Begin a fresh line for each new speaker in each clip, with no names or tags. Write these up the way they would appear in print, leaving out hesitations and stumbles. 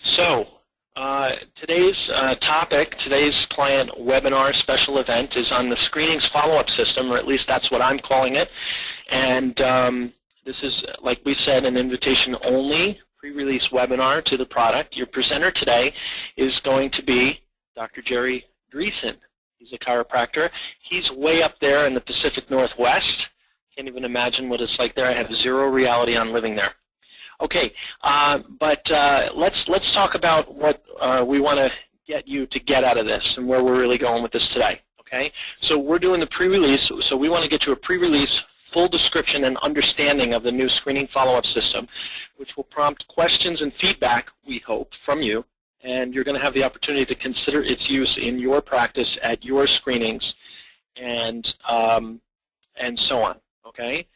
So today's topic, today's client webinar special event is on the screenings follow-up system, or at least that's what I'm calling it. And this is, like we said, an invitation-only pre-release webinar to the product. Your presenter today is going to be Dr. Jerry Dreesen. He's a chiropractor. He's way up there in the Pacific Northwest. Can't even imagine what it's like there. I have zero reality on living there. Okay, but let's talk about what we want to get you to get out of this and where we're really going with this today. Okay, so we're doing the pre-release, so we want to get you a pre-release full description and understanding of the new screening follow-up system, which will prompt questions and feedback, we hope, from you, and you're going to have the opportunity to consider its use in your practice at your screenings and so on. Okay.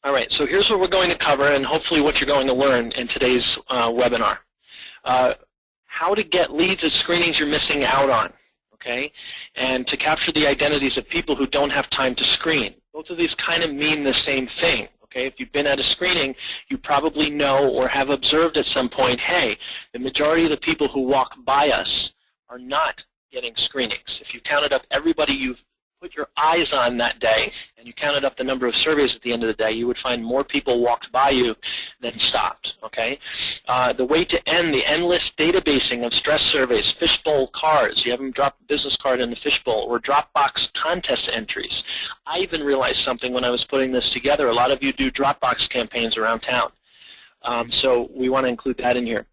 All right, so here's what we're going to cover and hopefully what you're going to learn in today's webinar. How to get leads at screenings you're missing out on, okay? And to capture the identities of people who don't have time to screen. Both of these kind of mean the same thing, okay? If you've been at a screening, you probably know or have observed at some point, hey, the majority of the people who walk by us are not getting screenings. If you counted up everybody you've put your eyes on that day, and you counted up the number of surveys at the end of the day, you would find more people walked by you than stopped, okay? The way to end the endless databasing of stress surveys, fishbowl cards, you have them drop a business card in the fishbowl, or Dropbox contest entries. I even realized something when I was putting this together. A lot of you do Dropbox campaigns around town, so we want to include that in here.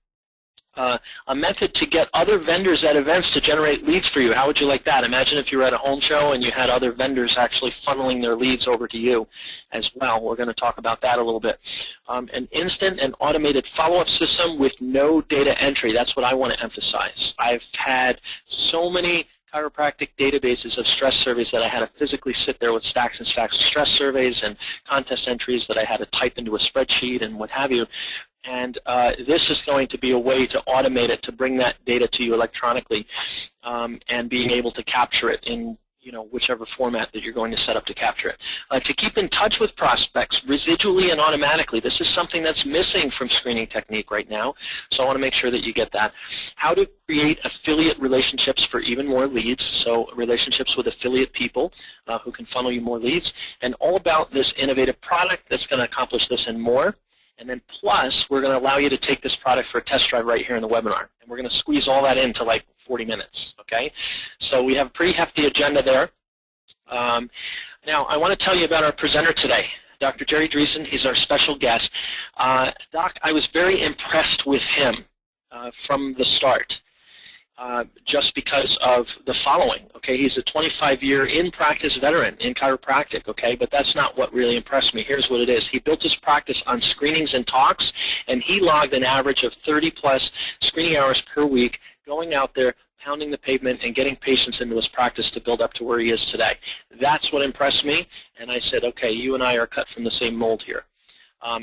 A method to get other vendors at events to generate leads for you. How would you like that? Imagine if you were at a home show and you had other vendors actually funneling their leads over to you as well. We're going to talk about that a little bit. An instant and automated follow-up system with no data entry. That's what I want to emphasize. I've had so many chiropractic databases of stress surveys that I had to physically sit there with stacks and stacks of stress surveys and contest entries that I had to type into a spreadsheet and what have you. And this is going to be a way to automate it, to bring that data to you electronically, and being able to capture it in whichever format that you're going to set up to capture it. To keep in touch with prospects residually and automatically. This is something that's missing from screening technique right now, so I want to make sure that you get that. How to create affiliate relationships for even more leads, so relationships with affiliate people who can funnel you more leads, and all about this innovative product that's going to accomplish this and more. And then plus, we're going to allow you to take this product for a test drive right here in the webinar. And we're going to squeeze all that into like 40 minutes, okay? So we have a pretty hefty agenda there. Now, I want to tell you about our presenter today, Dr. Jerry Dreesen. He's our special guest. Doc, I was very impressed with him from the start. Just because of the following, okay? He's a 25-year in-practice veteran in chiropractic, okay? But that's not what really impressed me. Here's what it is. He built his practice on screenings and talks, and he logged an average of 30-plus screening hours per week, going out there, pounding the pavement, and getting patients into his practice to build up to where he is today. That's what impressed me, and I said, okay, you and I are cut from the same mold here.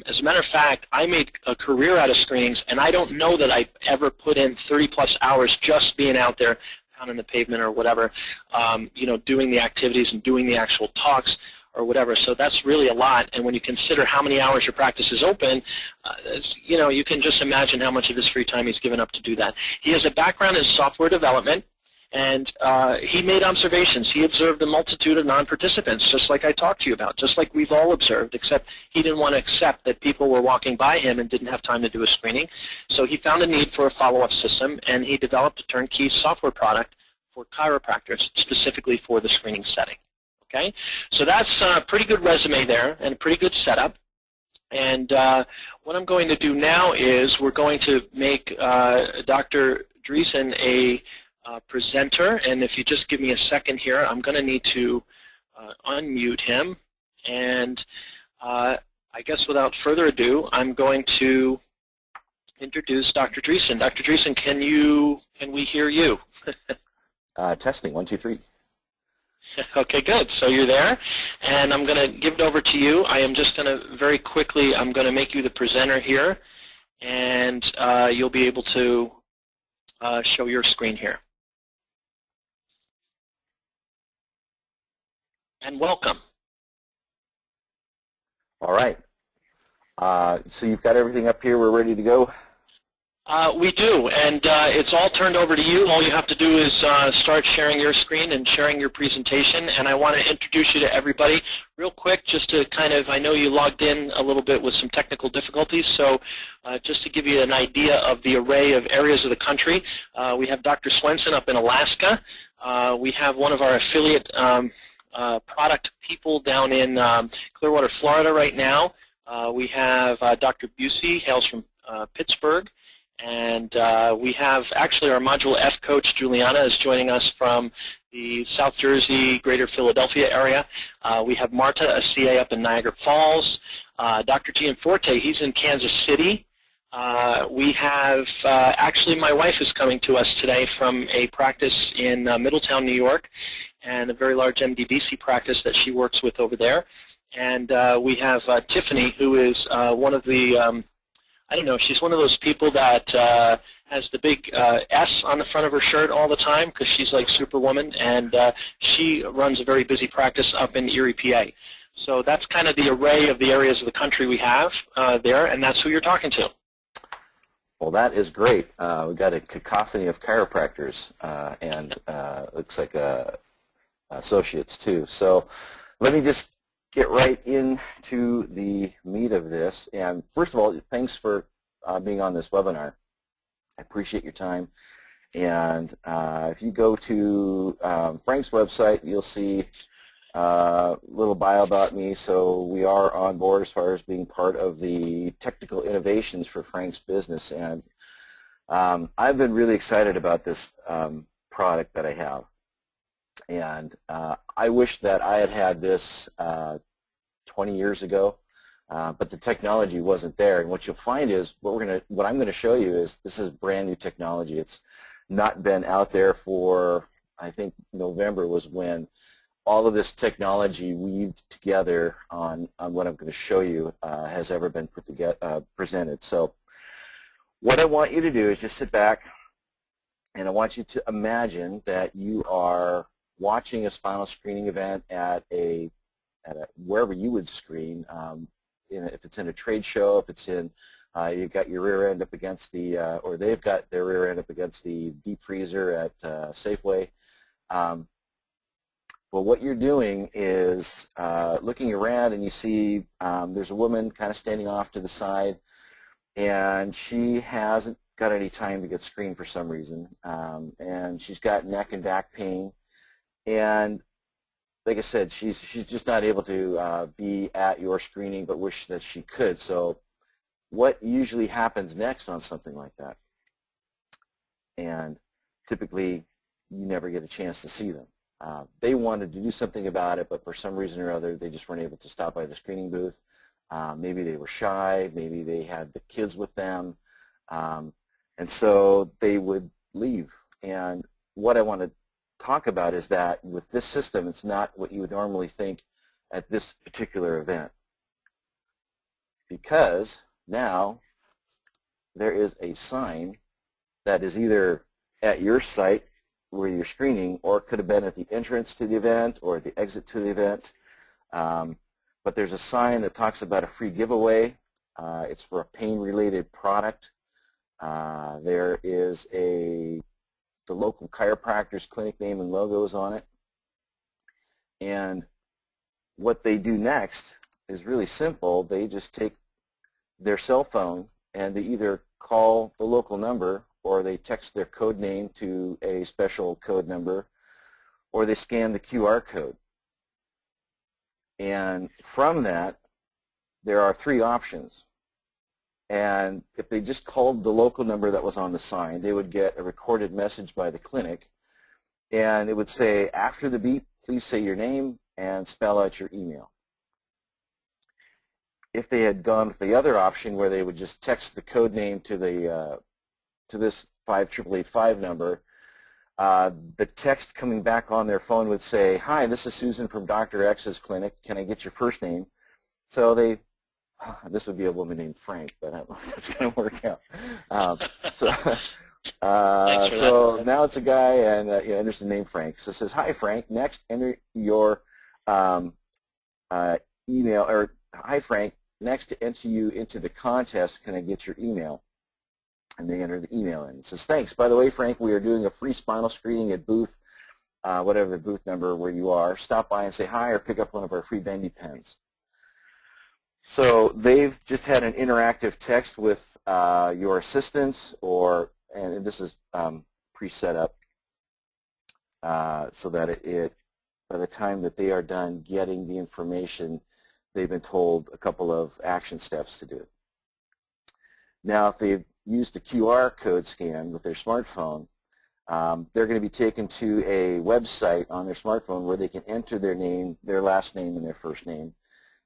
As a matter of fact, I made a career out of screenings, and I don't know that I ever put in 30-plus hours just being out there pounding the pavement or whatever, doing the activities and doing the actual talks or whatever. So that's really a lot, and when you consider how many hours your practice is open, you can just imagine how much of his free time he's given up to do that. He has a background in software development, and he made observations. He observed a multitude of non-participants, just like I talked to you about, just like we've all observed, except he didn't want to accept that people were walking by him and didn't have time to do a screening. So he found a need for a follow-up system, and he developed a turnkey software product for chiropractors, specifically for the screening setting. Okay? So that's a pretty good resume there and a pretty good setup. And what I'm going to do now is we're going to make Dr. Dreesen a presenter, and if you just give me a second here, I'm going to need to unmute him, and I guess without further ado, I'm going to introduce Dr. Dreesen. Dr. Dreesen, can we hear you?
Testing, 1, 2, 3.
Okay, good. So you're there, and I'm going to give it over to you. I am just going to very quickly, I'm going to make you the presenter here, and you'll be able to show your screen here. And welcome.
All right. So you've got everything up here. We're ready to go.
We do, and it's all turned over to you. All you have to do is start sharing your screen and sharing your presentation, and I want to introduce you to everybody real quick just to kind of, I know you logged in a little bit with some technical difficulties, so just to give you an idea of the array of areas of the country, we have Dr. Swenson up in Alaska. We have one of our affiliate product people down in Clearwater, Florida right now. We have Dr. Busey, hails from Pittsburgh. And we have actually our Module F coach, Juliana, is joining us from the South Jersey, Greater Philadelphia area. We have Marta, a CA up in Niagara Falls. Dr. Gianforte, he's in Kansas City. We have, actually my wife is coming to us today from a practice in Middletown, New York, and a very large MDBC practice that she works with over there. And we have Tiffany, who is one of the I don't know, she's one of those people that has the big S on the front of her shirt all the time because she's like Superwoman, and she runs a very busy practice up in Erie, PA. So that's kind of the array of the areas of the country we have there, and that's who you're talking to.
Well, that is great. We've got a cacophony of chiropractors and looks like associates too. So let me just get right into the meat of this. And first of all, thanks for being on this webinar. I appreciate your time. And if you go to Frank's website, you'll see a little bio about me. So we are on board as far as being part of the technical innovations for Frank's business. And I've been really excited about this product that I have. And I wish that I had had this 20 years ago, but the technology wasn't there. And what you'll find is what I'm going to show you is this is brand new technology. It's not been out there for, I think November was when all of this technology weaved together on what I'm going to show you has ever been put together, presented. So what I want you to do is just sit back, and I want you to imagine that you are watching a spinal screening event at wherever you would screen, if it's in a trade show, if it's in, you've got your rear end up against the, or they've got their rear end up against the deep freezer at Safeway. Well, what you're doing is looking around, and you see there's a woman kind of standing off to the side, and she hasn't got any time to get screened for some reason, and she's got neck and back pain. And like I said, she's just not able to be at your screening, but wish that she could. So what usually happens next on something like that? And typically, you never get a chance to see them. They wanted to do something about it, but for some reason or other, they just weren't able to stop by the screening booth. Maybe they were shy. Maybe they had the kids with them. And so they would leave. And what I want to talk about is that with this system, it's not what you would normally think at this particular event, because now there is a sign that is either at your site where you're screening, or it could have been at the entrance to the event or the exit to the event, but there's a sign that talks about a free giveaway. It's for a pain-related product. There is the local chiropractor's clinic name and logos on it. And what they do next is really simple. They just take their cell phone and they either call the local number, or they text their code name to a special code number, or they scan the QR code. And from that, there are three options. And if they just called the local number that was on the sign, they would get a recorded message by the clinic, and it would say, after the beep, please say your name and spell out your email. If they had gone with the other option, where they would just text the code name to the to this 58885 number, the text coming back on their phone would say, hi, this is Susan from Dr. X's clinic. Can I get your first name? So this would be a woman named Frank, but I don't know if that's going to work out. So now it's a guy, and enters the name Frank. So it says, hi, Frank. Next, enter your email, or hi, Frank. Next, to enter you into the contest, can I get your email? and they enter the email in. It says, thanks. By the way, Frank, we are doing a free spinal screening at booth, whatever the booth number where you are. Stop by and say hi or pick up one of our free bendy pens. So they've just had an interactive text with your assistant, and this is pre-set up so that by the time that they are done getting the information, they've been told a couple of action steps to do. Now, if they've used the QR code scan with their smartphone, they're going to be taken to a website on their smartphone where they can enter their name, their last name, and their first name,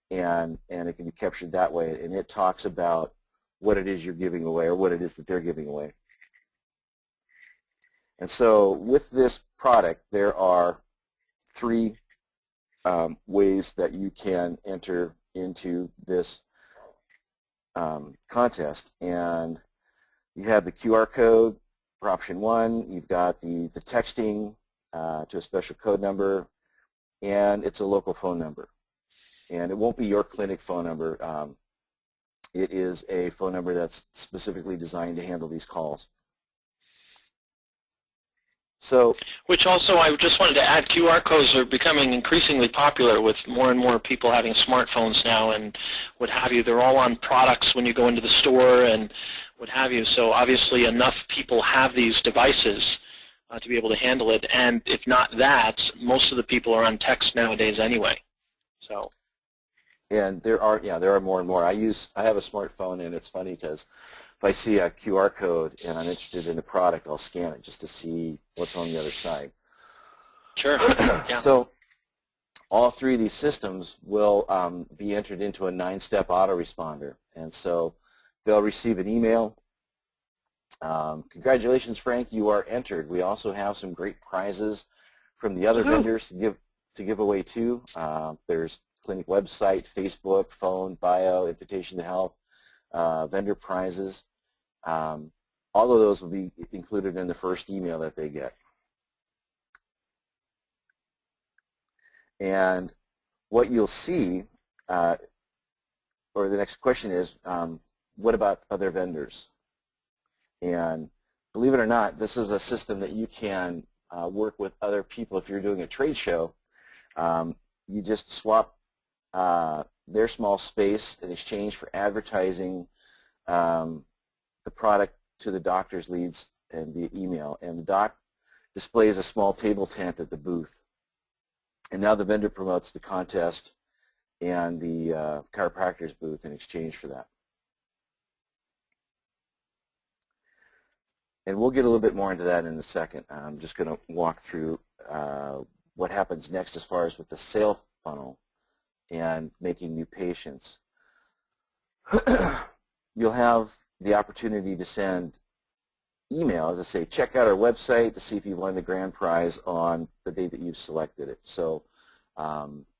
and it can be captured that way. And it talks about what it is you're giving away or what it is that they're giving away. And so with this product, there are 3 ways that you can enter into this contest. And you have the QR code for option 1. You've got the texting to a special code number, and it's a local phone number. And it won't be your clinic phone number. It is a phone number that's specifically designed to handle these calls. So,
which also, I just wanted to add, QR codes are becoming increasingly popular with more and more people having smartphones now and what have you. They're all on products when you go into the store and what have you. So obviously enough people have these devices to be able to handle it. And if not that, most of the people are on text nowadays anyway. So.
And there are more and more. I have a smartphone, and it's funny because if I see a QR code and I'm interested in the product, I'll scan it just to see what's on the other side.
Sure. Yeah.
So all 3 of these systems will be entered into a 9-step autoresponder. And so they'll receive an email. Congratulations, Frank, you are entered. We also have some great prizes from the other vendors to give away too. There's clinic website, Facebook, phone, bio, invitation to health, vendor prizes. All of those will be included in the first email that they get. And what you'll see, or the next question is, what about other vendors? And believe it or not, this is a system that you can work with other people. If you're doing a trade show, you just swap their small space in exchange for advertising the product to the doctor's leads and via email. And the doc displays a small table tent at the booth. And now the vendor promotes the contest and the chiropractor's booth in exchange for that. And we'll get a little bit more into that in a second. I'm just going to walk through what happens next as far as with the sale funnel and making new patients. You'll have the opportunity to send emails that say, check out our website to see if you won the grand prize on the day that you've selected it. So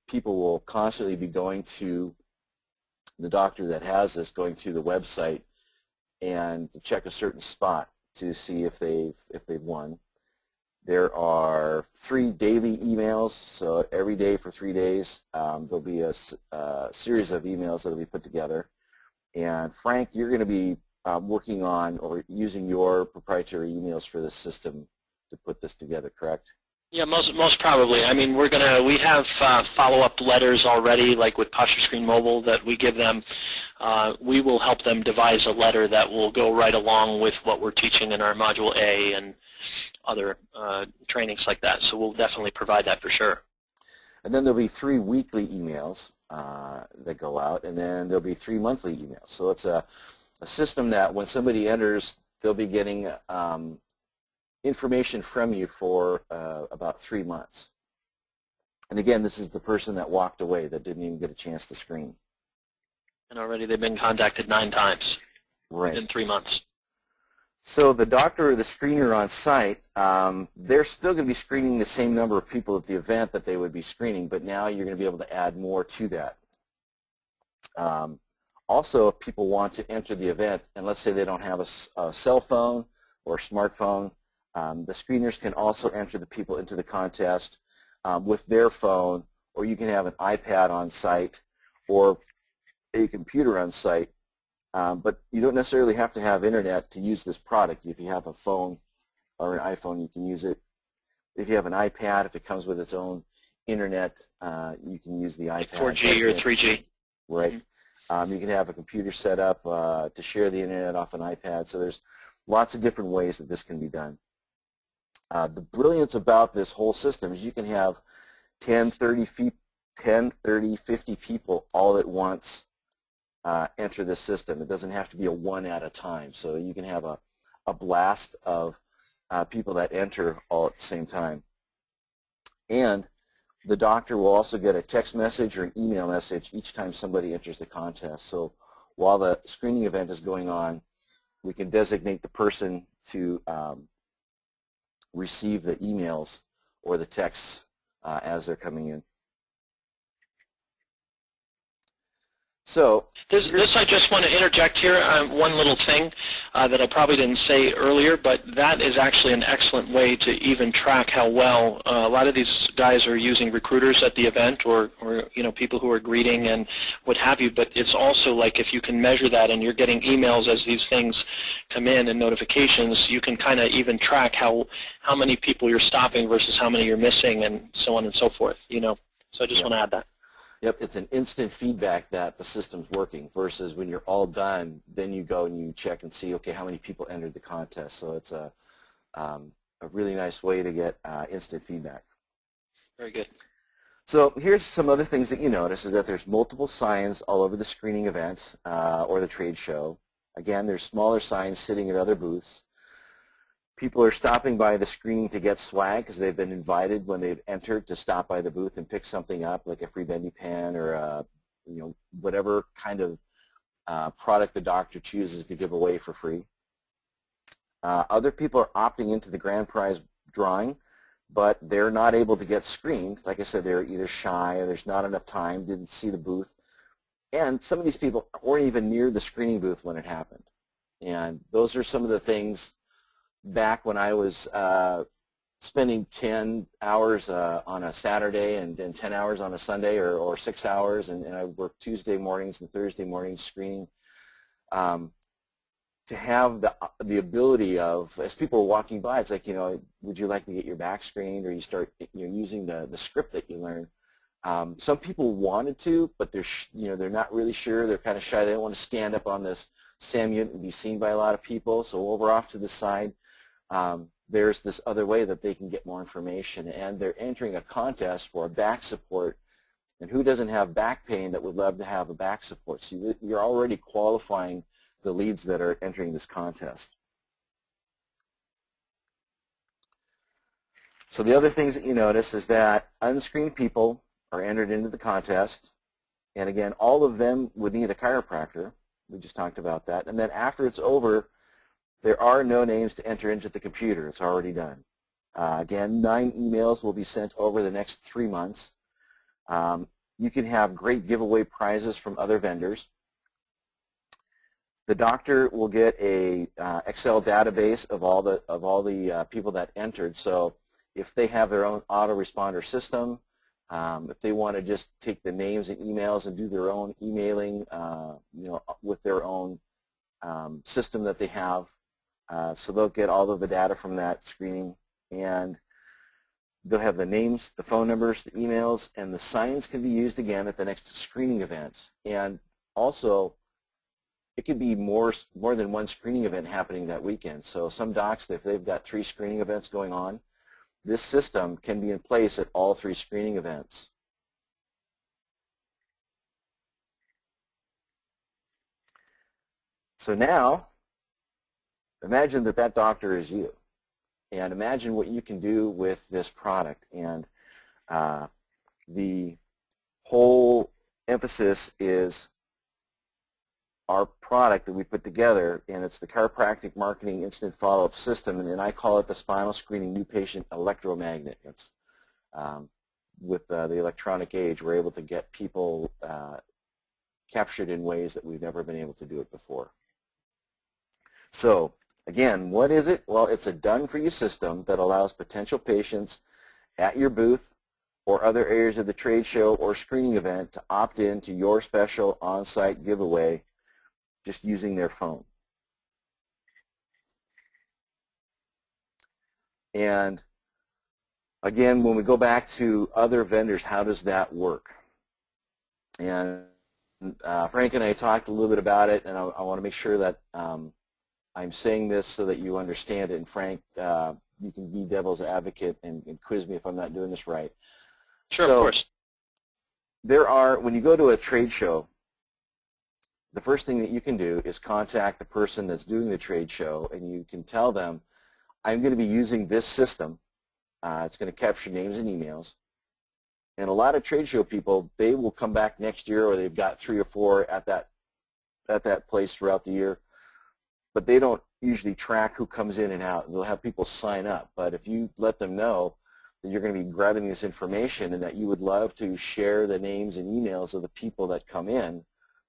people will constantly be going to the doctor that has this, going to the website and to check a certain spot to see if they've won. There are 3 daily emails, so every day for 3 days there'll be a series of emails that will be put together. And Frank, you're going to be working on or using your proprietary emails for this system to put this together, correct?
Yeah, most probably. I mean, we have follow-up letters already, like with Posture Screen Mobile, that we give them. We will help them devise a letter that will go right along with what we're teaching in our Module A and other trainings like that. So we'll definitely provide that for sure.
And then there'll be 3 weekly emails that go out, and then there'll be 3 monthly emails. So it's a system that when somebody enters, they'll be getting information from you for about 3 months. And again, this is the person that walked away that didn't even get a chance to screen.
And already they've been contacted 9 times
right.
in 3 months.
So the doctor or the screener on site, they're still going to be screening the same number of people at the event that they would be screening, but now you're going to be able to add more to that. Also, if people want to enter the event, and let's say they don't have a cell phone or smartphone, the screeners can also enter the people into the contest with their phone, or you can have an iPad on site or a computer on site But you don't necessarily have to have internet to use this product. If you have a phone or an iPhone, you can use it. If you have an iPad, if it comes with its own internet, you can use the
Like
iPad.
4G or 3G.
Right.
Mm-hmm.
You can have a computer set up to share the internet off an iPad. So there's lots of different ways that this can be done. The brilliance about this whole system is you can have 10, 30, 50 people all at once enter this system. It doesn't have to be a one at a time. So you can have a blast of people that enter all at the same time. And the doctor will also get a text message or an email message each time somebody enters the contest. So while the screening event is going on, we can designate the person to receive the emails or the texts as they're coming in. So
this I just want to interject here, one little thing that I probably didn't say earlier, but that is actually an excellent way to even track how well a lot of these guys are using recruiters at the event, or people who are greeting and what have you. But it's also like if you can measure that and you're getting emails as these things come in and notifications, you can kind of even track how many people you're stopping versus how many you're missing and so on and so forth. So I just want to add that.
Yep, it's an instant feedback that the system's working versus when you're all done, then you go and you check and see, okay, how many people entered the contest. So it's a really nice way to get instant feedback.
Very good.
So here's some other things that you notice is that there's multiple signs all over the screening event or the trade show. Again, there's smaller signs sitting at other booths. People are stopping by the screening to get swag because they've been invited when they've entered to stop by the booth and pick something up, like a free bendy pen or whatever kind of product the doctor chooses to give away for free. Other people are opting into the grand prize drawing, but they're not able to get screened. Like I said, they're either shy or there's not enough time, didn't see the booth. And some of these people weren't even near the screening booth when it happened. And those are some of the things back when I was spending 10 hours on a Saturday and 10 hours on a Sunday or 6 hours, and I worked Tuesday mornings and Thursday mornings screening, to have the ability of, as people were walking by, it's like, would you like to get your back screened, or you start using the script that you learn. Some people wanted to, but they're not really sure. They're kind of shy. They don't want to stand up on this SAM unit and be seen by a lot of people. So over off to the side, there's this other way that they can get more information, and they're entering a contest for a back support. And who doesn't have back pain that would love to have a back support? So you're already qualifying the leads that are entering this contest. So the other things that you notice is that unscreened people are entered into the contest, and again, all of them would need a chiropractor. We just talked about that. And then after it's over, there are no names to enter into the computer. It's already done. Again, 9 emails will be sent over the next 3 months. You can have great giveaway prizes from other vendors. The doctor will get a Excel database of all the people that entered. So if they have their own autoresponder system, if they want to just take the names and emails and do their own emailing, with their own system that they have, so they'll get all of the data from that screening, and they'll have the names, the phone numbers, the emails, and the signs can be used again at the next screening event. And also, it could be more than one screening event happening that weekend. So some docs, if they've got 3 screening events going on, this system can be in place at all 3 screening events. So now, imagine that doctor is you, and imagine what you can do with this product. And the whole emphasis is our product that we put together, and it's the Chiropractic Marketing Instant Follow-Up System, and I call it the Spinal Screening New Patient Electromagnet. It's, with the electronic age, we're able to get people captured in ways that we've never been able to do it before. So again, what is it? Well, it's a done-for-you system that allows potential patients at your booth or other areas of the trade show or screening event to opt in to your special on-site giveaway just using their phone. And again, when we go back to other vendors, how does that work? And Frank and I talked a little bit about it, and I want to make sure that I'm saying this so that you understand it. And Frank, you can be devil's advocate and quiz me if I'm not doing this right.
Sure,
so,
of course.
When you go to a trade show, the first thing that you can do is contact the person that's doing the trade show, and you can tell them, I'm going to be using this system. It's going to capture names and emails. And a lot of trade show people, they will come back next year, or they've got 3 or 4 at that place throughout the year. But they don't usually track who comes in and out. They'll have people sign up. But if you let them know that you're going to be grabbing this information and that you would love to share the names and emails of the people that come in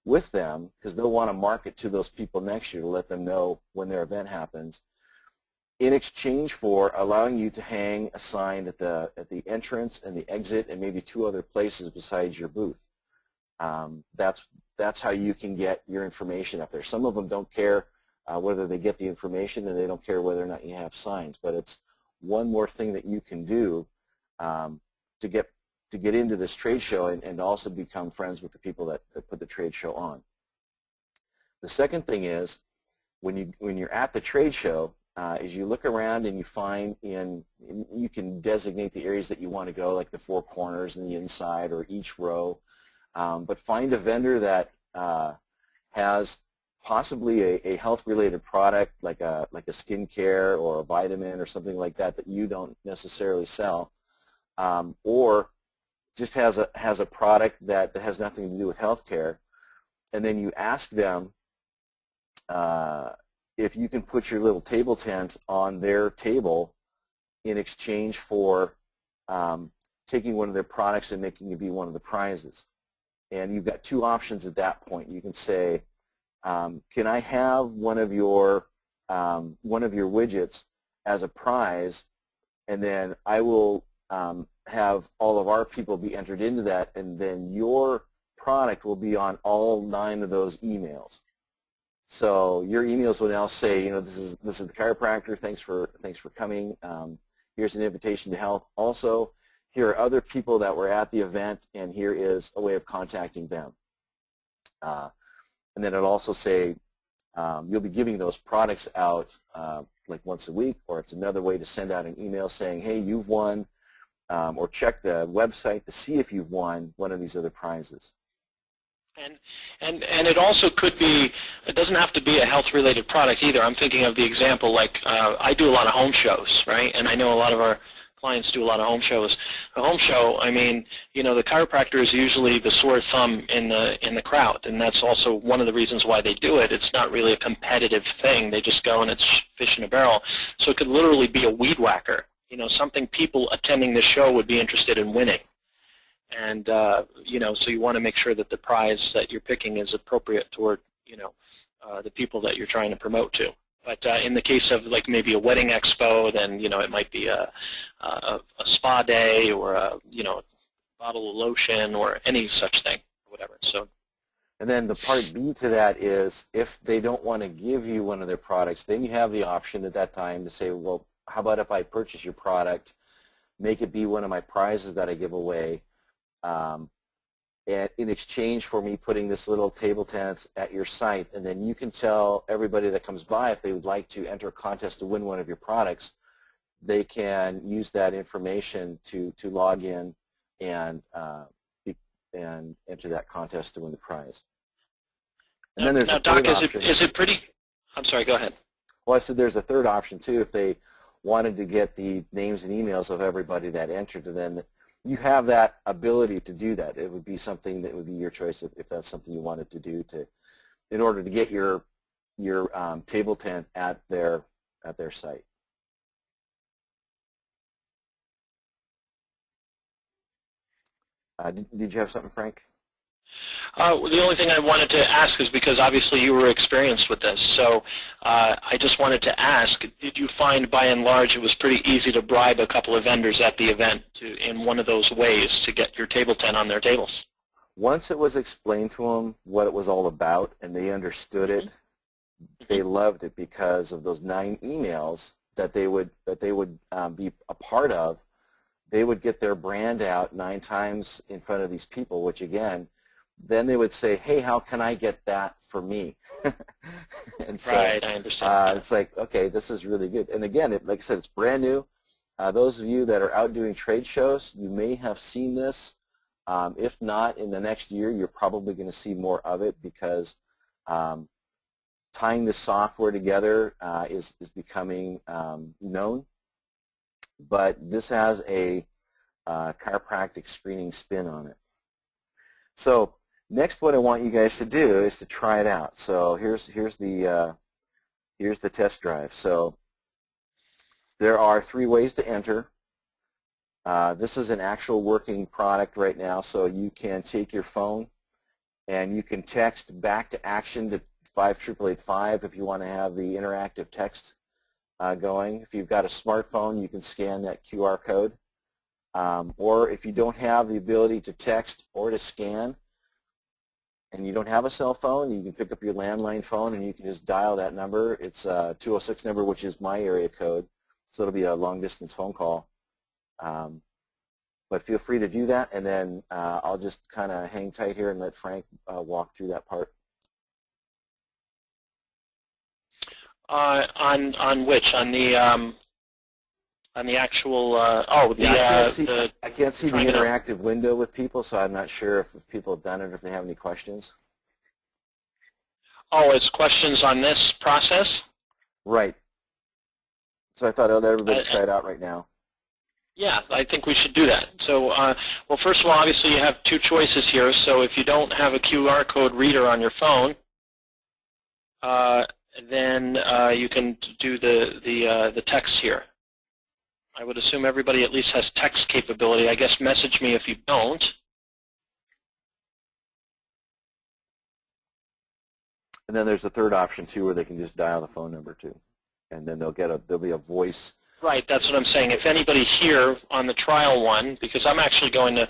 with them, because they'll want to market to those people next year to let them know when their event happens, in exchange for allowing you to hang a sign at the entrance and the exit and maybe 2 other places besides your booth. That's how you can get your information up there. Some of them don't care whether they get the information, and they don't care whether or not you have signs. But it's one more thing that you can do to get into this trade show and also become friends with the people that put the trade show on. The second thing is, when you're at the trade show, is you look around and you find you can designate the areas that you want to go, like the 4 corners and the inside or each row, but find a vendor that has possibly a health-related product, like a skincare or a vitamin or something like that you don't necessarily sell, or just has a product that has nothing to do with healthcare, and then you ask them if you can put your little table tent on their table in exchange for taking one of their products and making it be one of the prizes. And you've got 2 options at that point. You can say, can I have one of your widgets as a prize, and then I will have all of our people be entered into that, and then your product will be on all 9 of those emails. So your emails will now say, this is the chiropractor. Thanks for coming. Here's an invitation to health. Also, here are other people that were at the event, and here is a way of contacting them. And then it'll also say you'll be giving those products out like once a week, or it's another way to send out an email saying, hey, you've won, or check the website to see if you've won one of these other prizes.
And it also could be, it doesn't have to be a health-related product either. I'm thinking of the example, like I do a lot of home shows, right? And I know a lot of our clients do a lot of home shows. A home show, I mean, the chiropractor is usually the sore thumb in the crowd, and that's also one of the reasons why they do it. It's not really a competitive thing. They just go and it's fish in a barrel. So it could literally be a weed whacker, something people attending this show would be interested in winning. And, so you want to make sure that the prize that you're picking is appropriate toward, the people that you're trying to promote to. But in the case of like maybe a wedding expo, then, it might be a spa day or a bottle of lotion or any such thing, or whatever. So.
And then the part B to that is, if they don't want to give you one of their products, then you have the option at that time to say, well, how about if I purchase your product, make it be one of my prizes that I give away, and in exchange for me putting this little table tent at your site, and then you can tell everybody that comes by if they would like to enter a contest to win one of your products, they can use that information to log in and enter that contest to win the prize. And then there's a third option.
Is it pretty? I'm sorry. Go ahead.
Well, I said there's a third option too. If they wanted to get the names and emails of everybody that entered, and then you have that ability to do that. It would be something that would be your choice if that's something you wanted to do in order to get your table tent at their site. Did you have something, Frank?
The only thing I wanted to ask is, because obviously you were experienced with this, so I just wanted to ask, did you find by and large it was pretty easy to bribe a couple of vendors at the event in one of those ways to get your table tent on their tables?
once it was explained to them what it was all about and they understood it, they loved it because of those 9 emails that they would be a part of. They would get their brand out 9 times in front of these people, which again, then they would say, hey, how can I get that for me? And so
Right, I understand.
it's like, okay, this is really good. And again, like I said, it's brand new. Those of you that are out doing trade shows, you may have seen this. If not, in the next year, you're probably going to see more of it because tying this software together is becoming known. But this has a chiropractic screening spin on it. So next, what I want you guys to do is to try it out. So here's the test drive. So there are 3 ways to enter. This is an actual working product right now, so you can take your phone and you can text back to action to 58885 if you want to have the interactive text going. If you've got a smartphone, you can scan that QR code. Or if you don't have the ability to text or to scan and you don't have a cell phone, you can pick up your landline phone and you can just dial that number. It's a 206 number, which is my area code, so it'll be a long-distance phone call. But feel free to do that, and then I'll just kind of hang tight here and let Frank walk through that part.
On which? On the actual?
I can't see the interactive window with people, so I'm not sure if people have done it or if they have any questions.
Oh, it's questions on this process?
Right. So I thought I'd let everybody try it out right now.
Yeah, I think we should do that. So, well, first of all, obviously you have 2 choices here. So if you don't have a QR code reader on your phone, then you can do the text here. I would assume everybody at least has text capability. I guess message me if you don't.
And then there's a third option too, where they can just dial the phone number too, and then there'll be a voice.
Right, that's what I'm saying. If anybody here on the trial one, because I'm going to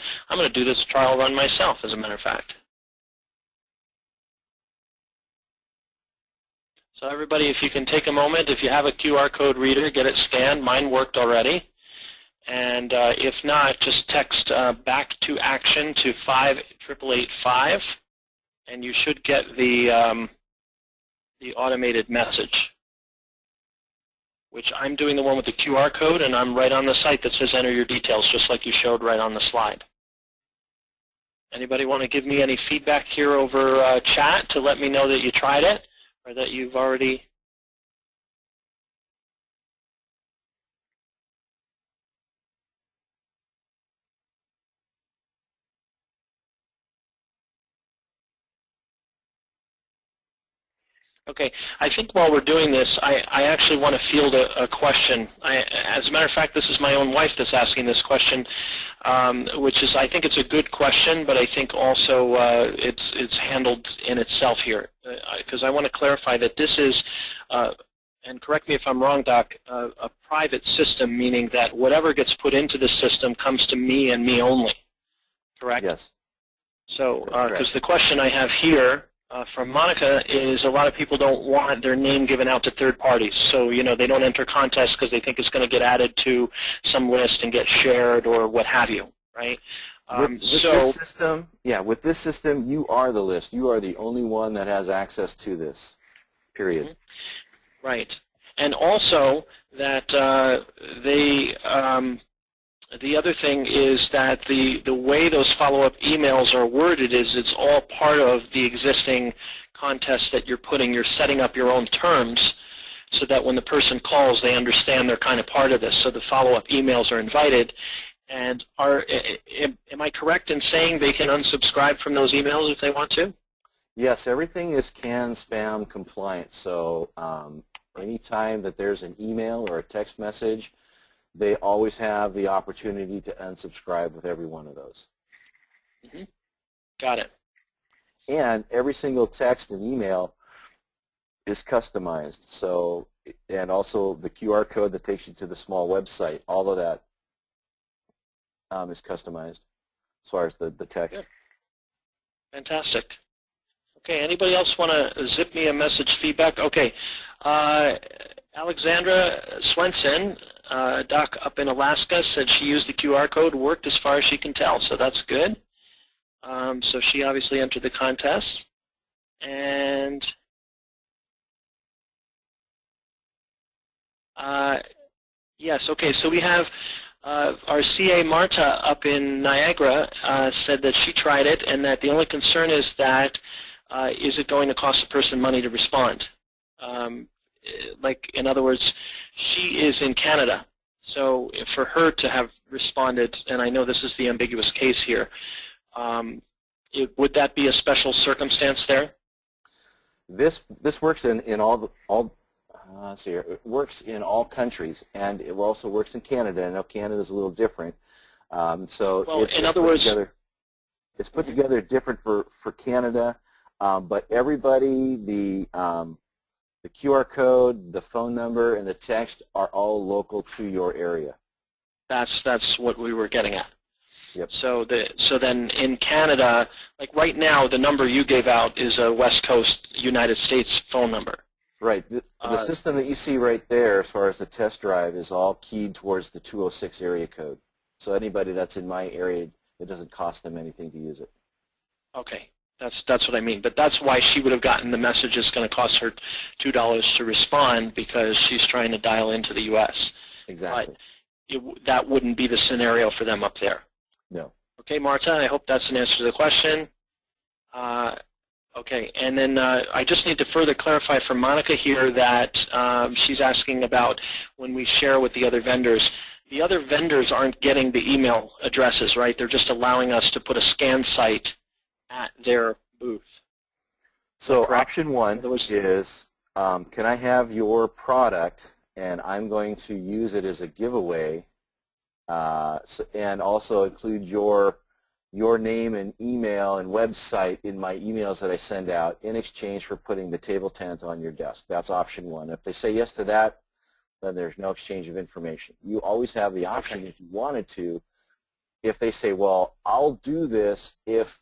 do this trial run myself, as a matter of fact. So everybody, if you can take a moment, if you have a QR code reader, get it scanned. Mine worked already. And if not, just text back to action to 58885, and you should get the automated message, which I'm doing the one with the QR code, and I'm right on the site that says enter your details, just like you showed right on the slide. Anybody want to give me any feedback here over chat to let me know that you tried it or that you've already... Okay, I think while we're doing this, I actually want to field a question. As a matter of fact, this is my own wife that's asking this question, which is, I think it's a good question, but I think also it's handled in itself here. Because I want to clarify that this is, and correct me if I'm wrong, Doc, a private system, meaning that whatever gets put into the system comes to me and me only, correct?
Yes.
So, because the question I have here from Monica is a lot of people don't want their name given out to third parties. So, you know, they don't enter contests because they think it's going to get added to some list and get shared or what have you, right?
With this system, yeah, with this system, you are the list. You are the only one that has access to this, period.
Mm-hmm. Right. And also that the other thing is that the way those follow-up emails are worded is it's all part of the existing contest that you're setting up your own terms so that when the person calls, they understand they're kind of part of this. So the follow-up emails are invited. And am I correct in saying they can unsubscribe from those emails if they want to?
Yes, everything is CAN spam compliant. So anytime that there's an email or a text message, they always have the opportunity to unsubscribe with every one of those.
Mm-hmm. Got it.
And every single text and email is customized. So, and also the QR code that takes you to the small website, all of that is customized as far as the text.
Good. Fantastic. Okay, anybody else want to zip me a message feedback? Okay, Alexandra Swenson, doc up in Alaska, said she used the QR code, worked as far as she can tell, so that's good. So she obviously entered the contest. And yes, okay, so we have our CA Marta up in Niagara said that she tried it and that the only concern is that is it going to cost the person money to respond? Like, in other words, she is in Canada. So for her to have responded, and I know this is the ambiguous case here, would that be a special circumstance there?
This works in all let's see here. It works in all countries, and it also works in Canada. I know Canada is a little different. So
well,
it's
in other words,
it's put together different for Canada, but everybody, the QR code, the phone number, and the text are all local to your area.
That's what we were getting at.
Yep.
So then in Canada, like right now, the number you gave out is a West Coast United States phone number.
Right. The system that you see right there, as far as the test drive, is all keyed towards the 206 area code. So anybody that's in my area, it doesn't cost them anything to use it.
Okay. That's what I mean. But that's why she would have gotten the message it's going to cost her $2 to respond, because she's trying to dial into the U.S.
Exactly.
But that wouldn't be the scenario for them up there.
No.
Okay, Marta, I hope that's an answer to the question. Okay, and then I just need to further clarify for Monica here that she's asking about when we share with the other vendors. The other vendors aren't getting the email addresses, right? They're just allowing us to put a scan site at their booth.
So option one is, can I have your product, and I'm going to use it as a giveaway, and also include your name and email and website in my emails that I send out in exchange for putting the table tent on your desk. That's option one. If they say yes to that, then there's no exchange of information. You always have the option, if you wanted to, if they say, well, I'll do this if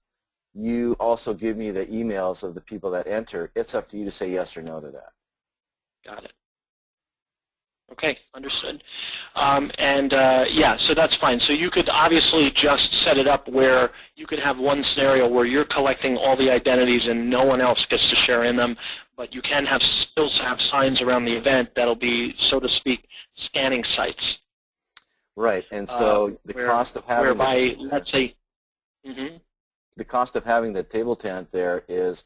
you also give me the emails of the people that enter, it's up to you to say yes or no to that.
Got it. Okay, understood. Yeah, so that's fine. So you could obviously just set it up where you could have one scenario where you're collecting all the identities and no one else gets to share in them, but you can still have signs around the event that'll be, so to speak, scanning sites.
Right, and so the cost of having
let's say,
the cost of having the table tent there is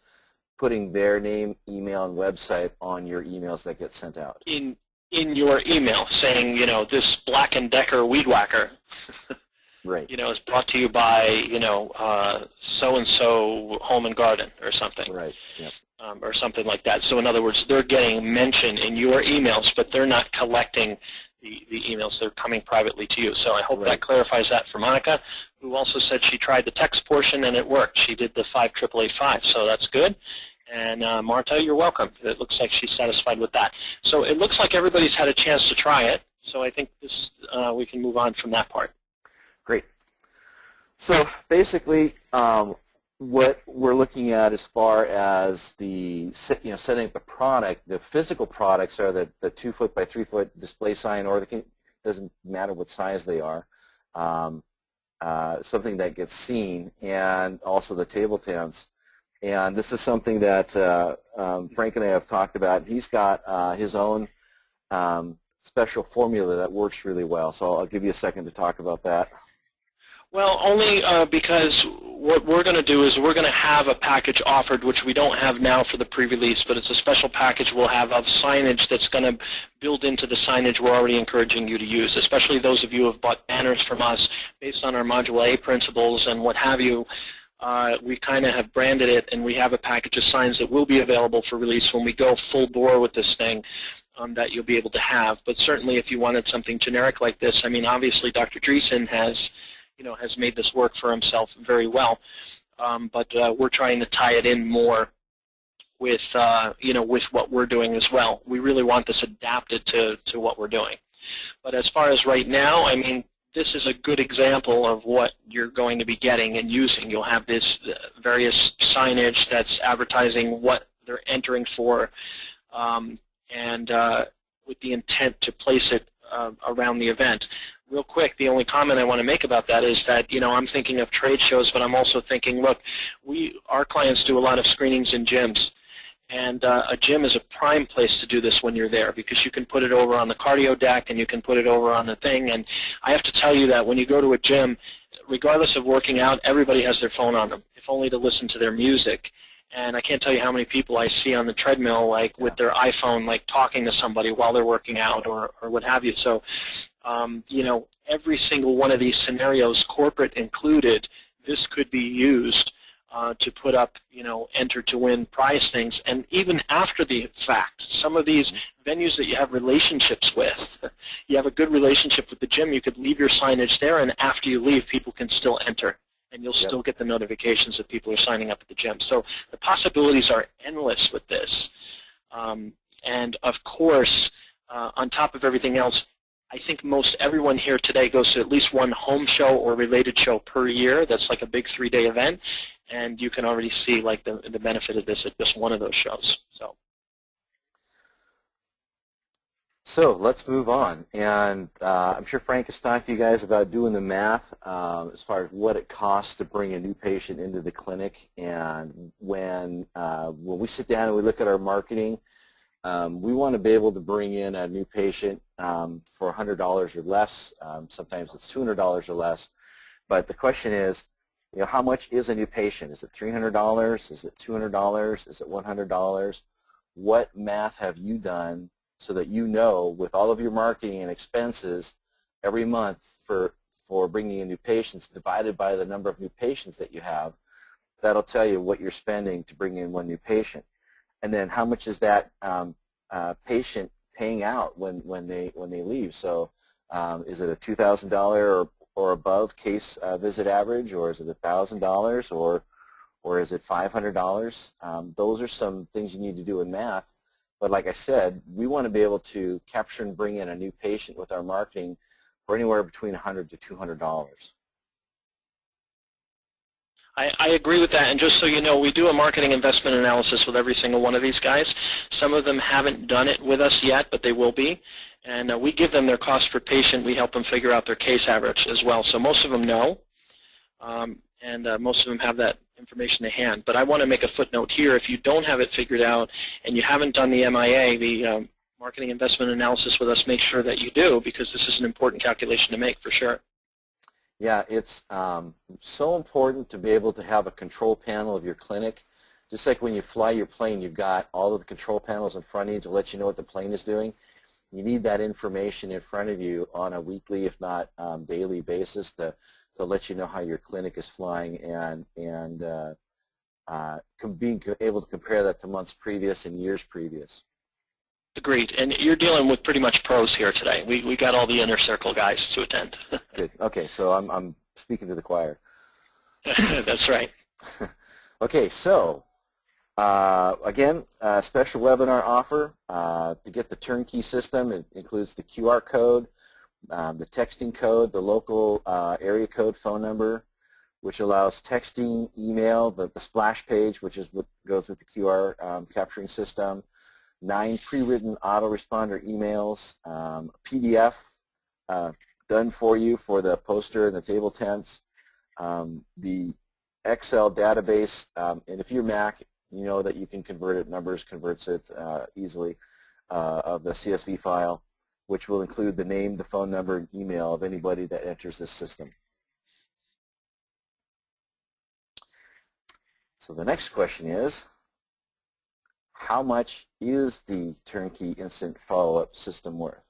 putting their name, email, and website on your emails that get sent out.
In your email, saying, you know, this Black & Decker Weed Whacker,
right,
you know, is brought to you by, you know, so-and-so Home and Garden or something.
Right, yep.
Or something like that. So in other words, they're getting mentioned in your emails, but they're not collecting the emails. They're coming privately to you. So I hope that clarifies that for Monica, who also said she tried the text portion and it worked. She did the 58885, so that's good. And Marta, you're welcome. It looks like she's satisfied with that. So it looks like everybody's had a chance to try it. So I think this we can move on from that part.
Great. So basically, what we're looking at as far as the setting up the product, the physical products are the 2-foot by 3-foot display sign, or doesn't matter what size they are, something that gets seen, and also the table tents. And this is something that Frank and I have talked about. He's got his own special formula that works really well. So I'll give you a second to talk about that.
Well, only because what we're going to do is we're going to have a package offered, which we don't have now for the pre-release, but it's a special package we'll have of signage that's going to build into the signage we're already encouraging you to use, especially those of you who have bought banners from us based on our Module A principles and what have you. We kind of have branded it, and we have a package of signs that will be available for release when we go full bore with this thing that you'll be able to have. But certainly if you wanted something generic like this, I mean, obviously Dr. Dreesen has made this work for himself very well, but we're trying to tie it in more with, with what we're doing as well. We really want this adapted to what we're doing. But as far as right now, I mean, this is a good example of what you're going to be getting and using. You'll have this various signage that's advertising what they're entering for, and with the intent to place it around the event. Real quick, the only comment I want to make about that is that, you know, I'm thinking of trade shows, but I'm also thinking, look, our clients do a lot of screenings in gyms. And a gym is a prime place to do this when you're there, because you can put it over on the cardio deck and you can put it over on the thing. And I have to tell you that when you go to a gym, regardless of working out, everybody has their phone on them, if only to listen to their music. And I can't tell you how many people I see on the treadmill, like with their iPhone, like talking to somebody while they're working out or what have you. So, you know, every single one of these scenarios, corporate included, this could be used to put up, you know, enter to win prize things. And even after the fact, some of these venues that you have relationships with, you have a good relationship with the gym, you could leave your signage there, and after you leave, people can still enter, and you'll still get the notifications that people are signing up at the gym. So the possibilities are endless with this. And of course, on top of everything else, I think most everyone here today goes to at least one home show or related show per year. That's like a big 3-day event, and you can already see like the benefit of this at just one of those shows.
So let's move on, and I'm sure Frank has talked to you guys about doing the math as far as what it costs to bring a new patient into the clinic. And when we sit down and we look at our marketing, we want to be able to bring in a new patient for $100 or less. Sometimes it's $200 or less. But the question is, you know, how much is a new patient? Is it $300? Is it $200? Is it $100? What math have you done so that you know, with all of your marketing and expenses every month for bringing in new patients divided by the number of new patients that you have, that'll tell you what you're spending to bring in one new patient. And then how much is that patient paying out when they leave? So is it a $2,000 or above case visit average, or is it $1,000, or is it $500? Those are some things you need to do in math. But like I said, we want to be able to capture and bring in a new patient with our marketing for anywhere between $100 to $200.
I agree with that, and just so you know, we do a marketing investment analysis with every single one of these guys. Some of them haven't done it with us yet, but they will be. And we give them their cost per patient. We help them figure out their case average as well. So most of them know, and most of them have that information to hand. But I want to make a footnote here. If you don't have it figured out and you haven't done the MIA, the marketing investment analysis with us, make sure that you do, because this is an important calculation to make for sure.
Yeah, it's so important to be able to have a control panel of your clinic. Just like when you fly your plane, you've got all of the control panels in front of you to let you know what the plane is doing. You need that information in front of you on a weekly, if not daily basis to let you know how your clinic is flying, and being able to compare that to months previous and years previous.
Agreed. And you're dealing with pretty much pros here today. We got all the inner circle guys to attend.
Good. Okay, so I'm speaking to the choir.
That's right.
Okay, so again, a special webinar offer to get the turnkey system. It includes the QR code, the texting code, the local area code phone number, which allows texting, email, the splash page, which is what goes with the QR capturing system, 9 pre-written autoresponder emails, PDF done for you for the poster and the table tents, the Excel database, and if you're Mac, you know that you can convert it, Numbers converts it easily, of the CSV file, which will include the name, the phone number, and email of anybody that enters this system. So the next question is, how much is the turnkey instant follow-up system worth?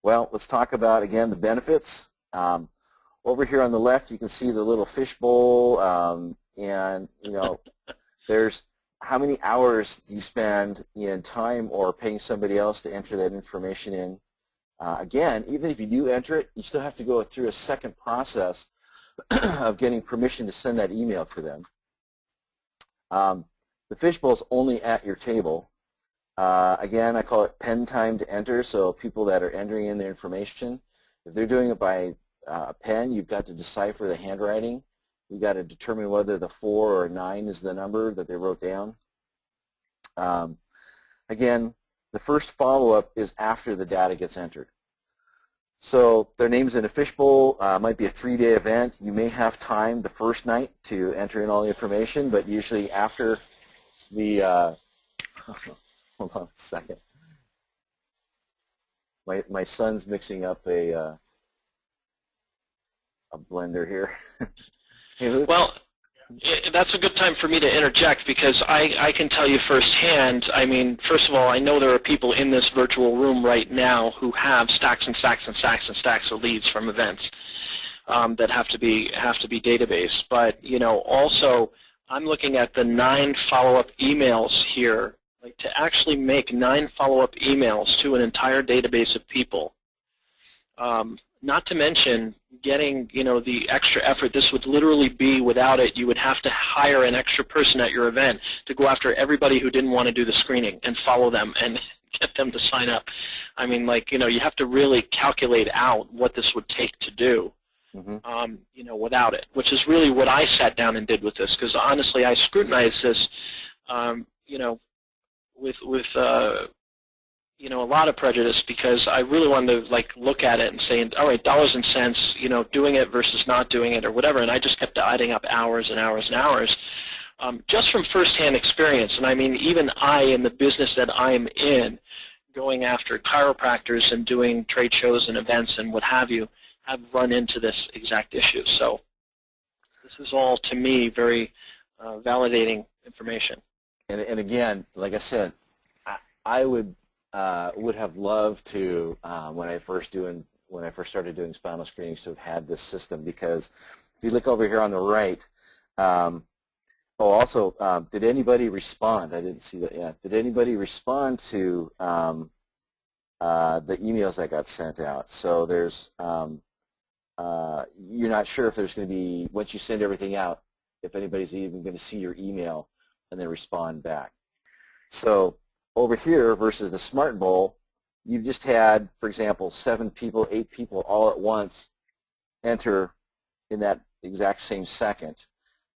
Well, let's talk about, again, the benefits. Over here on the left, you can see the little fishbowl, and, you know, there's how many hours do you spend in time or paying somebody else to enter that information in. Again, even if you do enter it, you still have to go through a second process of getting permission to send that email to them. The fishbowl is only at your table. Again, I call it pen time to enter, so people that are entering in their information, if they're doing it by a pen, you've got to decipher the handwriting. You've got to determine whether the 4 or 9 is the number that they wrote down. Again, the first follow-up is after the data gets entered. So their name's in a fishbowl, might be a 3-day event. You may have time the first night to enter in all the information, but usually after the, hold on a second. My son's mixing up a blender here. Hey, Luke?
Well, that's a good time for me to interject because I can tell you firsthand, I mean, first of all, I know there are people in this virtual room right now who have stacks and stacks and stacks and stacks of leads from events that have to be database. But, you know, also I'm looking at the 9 follow-up emails here. Like to actually make 9 follow-up emails to an entire database of people. Not to mention getting, you know, the extra effort. This would literally be, without it, you would have to hire an extra person at your event to go after everybody who didn't want to do the screening and follow them and get them to sign up. I mean, like, you know, you have to really calculate out what this would take to do, you know, without it, which is really what I sat down and did with this, because honestly, I scrutinized this, you know, with you know, a lot of prejudice, because I really wanted to like look at it and say, all right, dollars and cents, you know, doing it versus not doing it or whatever, and I just kept adding up hours and hours and hours, just from firsthand experience. And I mean, even I, in the business that I'm in, going after chiropractors and doing trade shows and events and what have you, have run into this exact issue. So this is all, to me, very validating information.
And again, like I said, I would have loved to when I first started doing spinal screenings to have had this system, because if you look over here on the right, also, did anybody respond? I didn't see that yet. Did anybody respond to the emails that got sent out? So there's you're not sure if there's going to be, once you send everything out, if anybody's even going to see your email and then respond back. So over here versus the Smart Bowl, you've just had, for example, 7 people, 8 people all at once enter in that exact same second.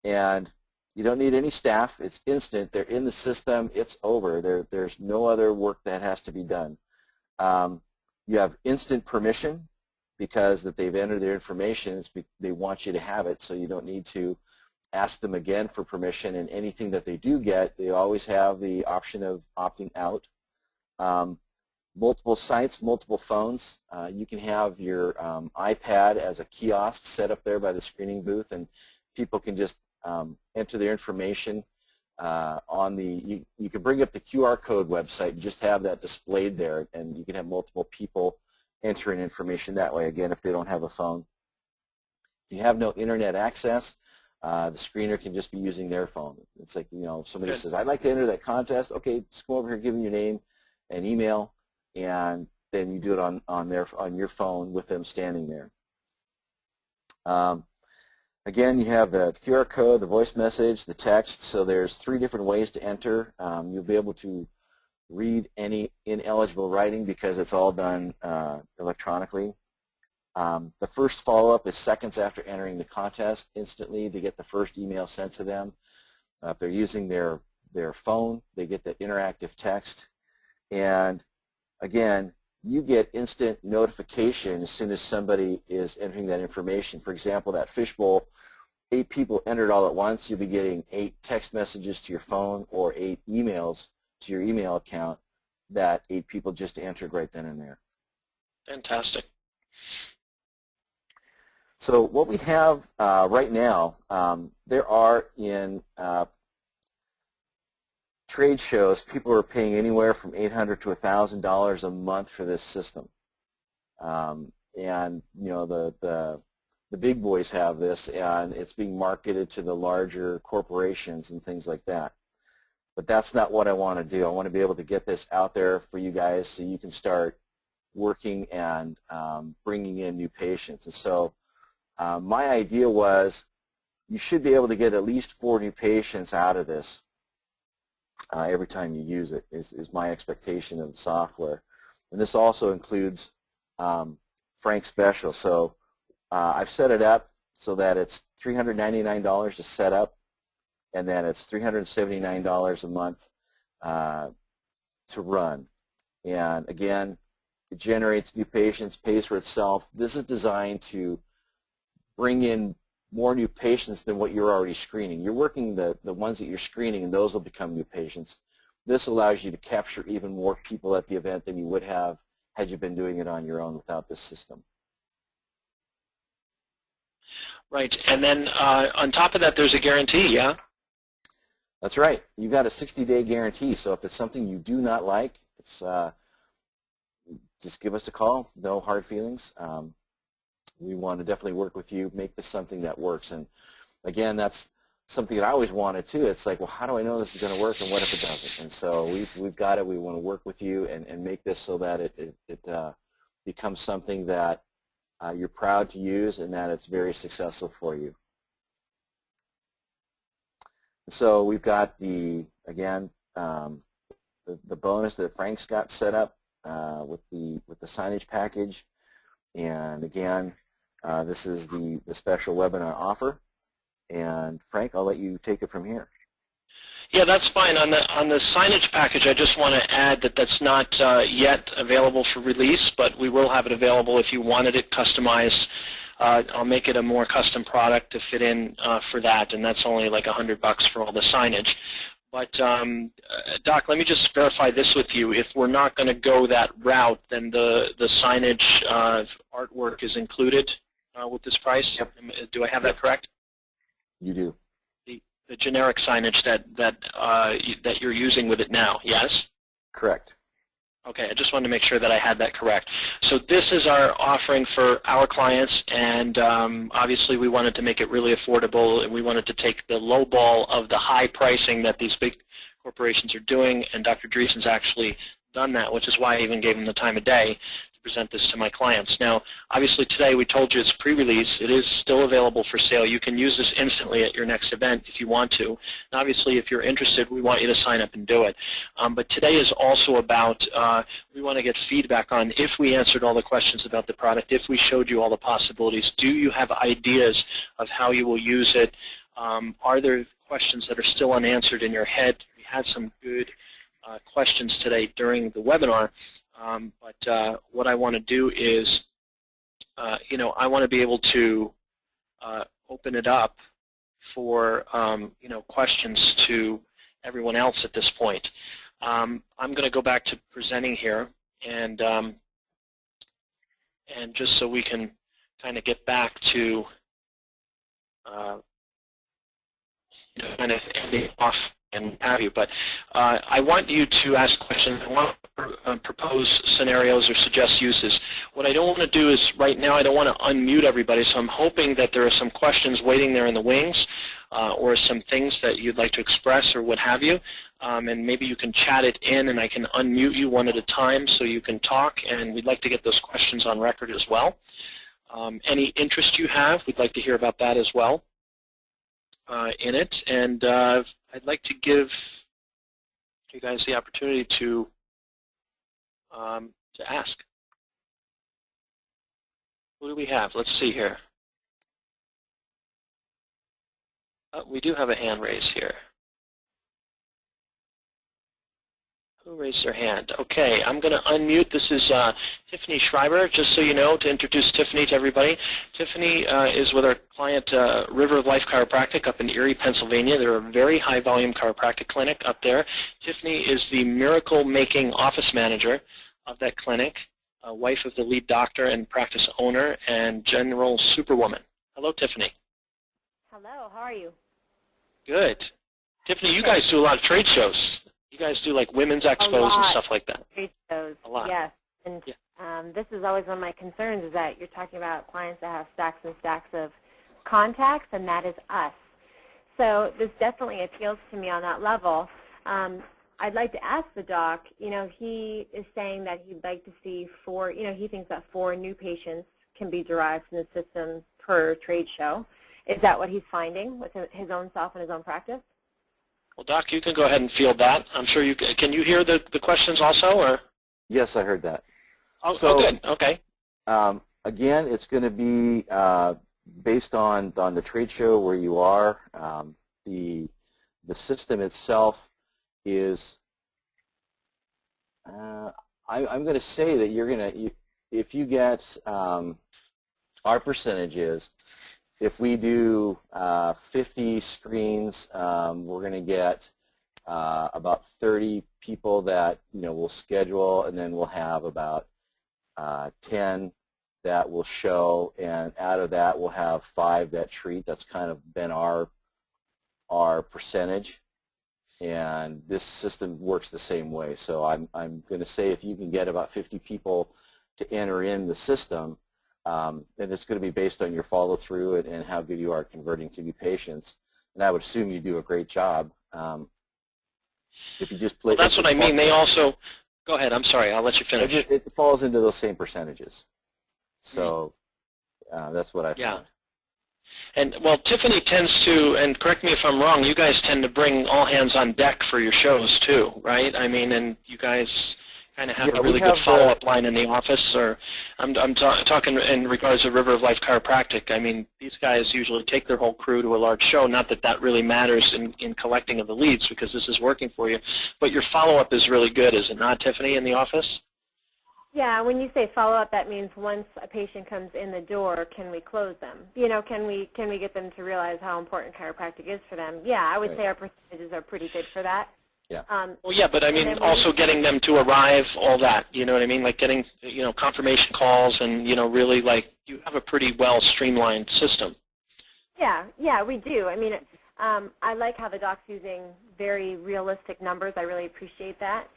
And you don't need any staff. It's instant. They're in the system. It's over. There's no other work that has to be done. You have instant permission because that they've entered their information. They want you to have it, so you don't need to ask them again for permission, and anything that they do get, they always have the option of opting out. Multiple sites, multiple phones. You can have your iPad as a kiosk set up there by the screening booth, and people can just enter their information on the, you can bring up the QR code website and just have that displayed there, and you can have multiple people entering information that way, again, if they don't have a phone. If you have no internet access, the screener can just be using their phone. It's like, you know, somebody says, I'd like to enter that contest. Okay, just go over here, give them your name and email, and then you do it on your phone with them standing there. Again, you have the QR code, the voice message, the text. So there's 3 different ways to enter. You'll be able to read any ineligible writing because it's all done electronically. The first follow-up is seconds after entering the contest. Instantly, they get the first email sent to them. If they're using their phone, they get the interactive text. And again, you get instant notification as soon as somebody is entering that information. For example, that fishbowl, 8 people entered all at once. You'll be getting 8 text messages to your phone or 8 emails to your email account that 8 people just entered right then and there.
Fantastic.
So what we have right now, there are in trade shows, people are paying anywhere from $800 to $1,000 a month for this system. And you know, the big boys have this, and it's being marketed to the larger corporations and things like that. But that's not what I want to do. I want to be able to get this out there for you guys so you can start working and bringing in new patients. And so my idea was you should be able to get at least 4 new patients out of this every time you use it, is my expectation of the software. And this also includes Frank's Special. So I've set it up so that it's $399 to set up, and then it's $379 a month to run. And again, it generates new patients, pays for itself. This is designed to bring in more new patients than what you're already screening. You're working the ones that you're screening, and those will become new patients. This allows you to capture even more people at the event than you would have had you been doing it on your own without this system.
Right, and then on top of that, there's a guarantee, yeah?
That's right. You got a 60-day guarantee, so if it's something you do not like, it's just give us a call. No hard feelings. We want to definitely work with you, make this something that works. And again, that's something that I always wanted too. It's like, well, how do I know this is going to work, and what if it doesn't? And so we've got it. We want to work with you and make this so that it becomes something that you're proud to use and that it's very successful for you. So we've got the bonus that Frank's got set up with the signage package, and again, this is the special webinar offer. And Frank, I'll let you take it from here.
Yeah, that's fine. On the signage package, I just want to add that that's not yet available for release, but we will have it available if you wanted it customized. I'll make it a more custom product to fit in for that, and that's only like $100 for all the signage. But Doc, let me just verify this with you. If we're not going to go that route, then the signage artwork is included with this price.
Yep.
Do I have that correct?
You do.
The generic signage that you're using with it now, yes?
Correct.
Okay, I just wanted to make sure that I had that correct. So this is our offering for our clients, and obviously we wanted to make it really affordable, and we wanted to take the low ball of the high pricing that these big corporations are doing, and Dr. Dreesen's actually done that, which is why I even gave him the time of day to present this to my clients. Now, obviously today we told you it's pre-release. It is still available for sale. You can use this instantly at your next event if you want to. And obviously, if you're interested, we want you to sign up and do it. But today is also about, we want to get feedback on if we answered all the questions about the product, if we showed you all the possibilities. Do you have ideas of how you will use it? Are there questions that are still unanswered in your head? We had some good questions today during the webinar. But what I want to do is, I want to be able to open it up for, questions to everyone else at this point. I'm going to go back to presenting here, and just so we can kind of get back to, kind of ending off and what have you. But I want you to ask questions. I want to propose scenarios or suggest uses. What I don't want to do is, right now, I don't want to unmute everybody, so I'm hoping that there are some questions waiting there in the wings or some things that you'd like to express or what have you. And maybe you can chat it in, and I can unmute you one at a time so you can talk, and we'd like to get those questions on record as well. Any interest you have, we'd like to hear about that as well in it. And I'd like to give you guys the opportunity to ask. Who do we have? Let's see here. We do have a hand raised here. Who raised their hand? Okay, I'm going to unmute. This is Tiffany Schreiber, just so you know, to introduce Tiffany to everybody. Tiffany is with our client River of Life Chiropractic up in Erie, Pennsylvania. They're a very high-volume chiropractic clinic up there. Tiffany is the miracle-making office manager of that clinic, wife of the lead doctor and practice owner, and general superwoman. Hello, Tiffany.
Hello, how are you?
Good. Tiffany, you guys do a lot of trade shows. You guys do like women's expos and stuff like that.
Trade shows,
a lot.
Yes. And this is always one of my concerns, is that you're talking about clients that have stacks and stacks of contacts, and that is us. So this definitely appeals to me on that level. I'd like to ask the doc, he is saying that he'd like to see he thinks that 4 new patients can be derived from the system per trade show. Is that what he's finding with his own self and his own practice?
Well, Doc, you can go ahead and field that. I'm sure you can. You hear the questions also, or?
Yes, I heard that.
Oh, so, good. Okay.
again, it's going to be based on the trade show where you are. The system itself is, I'm going to say that you're going to, if you get, our percentage is, if we do 50 screens, we're going to get about 30 people that will schedule, and then we'll have about 10 that will show, and out of that we'll have 5 that treat. That's kind of been our percentage, and this system works the same way. So I'm going to say if you can get about 50 people to enter in the system, then it's going to be based on your follow-through and how good you are at converting to new patients. And I would assume you do a great job. If you just play,
well, that's what I mean. They also, go ahead. I'm sorry. I'll let you finish.
It falls into those same percentages. So that's what I found.
Yeah. And, well, Tiffany tends to, and correct me if I'm wrong, you guys tend to bring all hands on deck for your shows too, right? I mean, and you guys kind of have a really good follow-up line in the office, or I'm talking in regards to River of Life Chiropractic. I mean, these guys usually take their whole crew to a large show. Not that that really matters in collecting of the leads, because this is working for you, but your follow-up is really good, is it not, Tiffany, in the office?
Yeah, when you say follow-up, that means once a patient comes in the door, can we close them? Can we get them to realize how important chiropractic is for them? Yeah, I would say our percentages are pretty good for that.
Yeah.
Well, yeah, but I mean, also getting them to arrive, all that. You know what I mean? Like getting, confirmation calls, and really, like, you have a pretty well streamlined system.
Yeah, we do. I mean, I like how the doc's using very realistic numbers. I really appreciate that.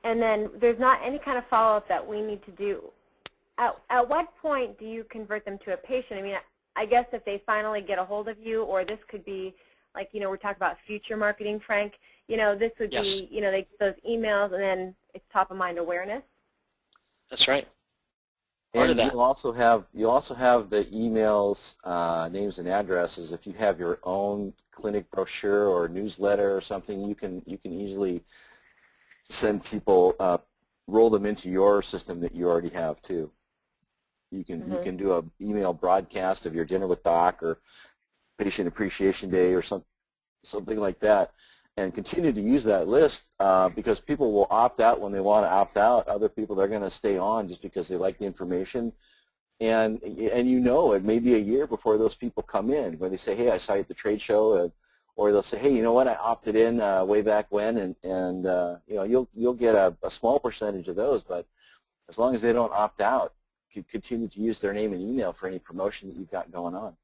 And then there's not any kind of follow-up that we need to do. At what point do you convert them to a patient? I mean, I guess if they finally get a hold of you, or this could be, like, we're talking about future marketing, Frank, this would be, they get those emails, and then it's top-of-mind awareness.
That's right.
And you also have the emails, names and addresses. If you have your own clinic brochure or newsletter or something, you can easily send people, roll them into your system that you already have too. You can do a email broadcast of your dinner with doc or patient appreciation day or something like that, and continue to use that list because people will opt out when they want to opt out. Other people, they're going to stay on just because they like the information, and it may be a year before those people come in when they say, hey, I saw you at the trade show. Or they'll say, hey, you know what, I opted in way back when, and you'll get a small percentage of those, but as long as they don't opt out, you continue to use their name and email for any promotion that you've got going on.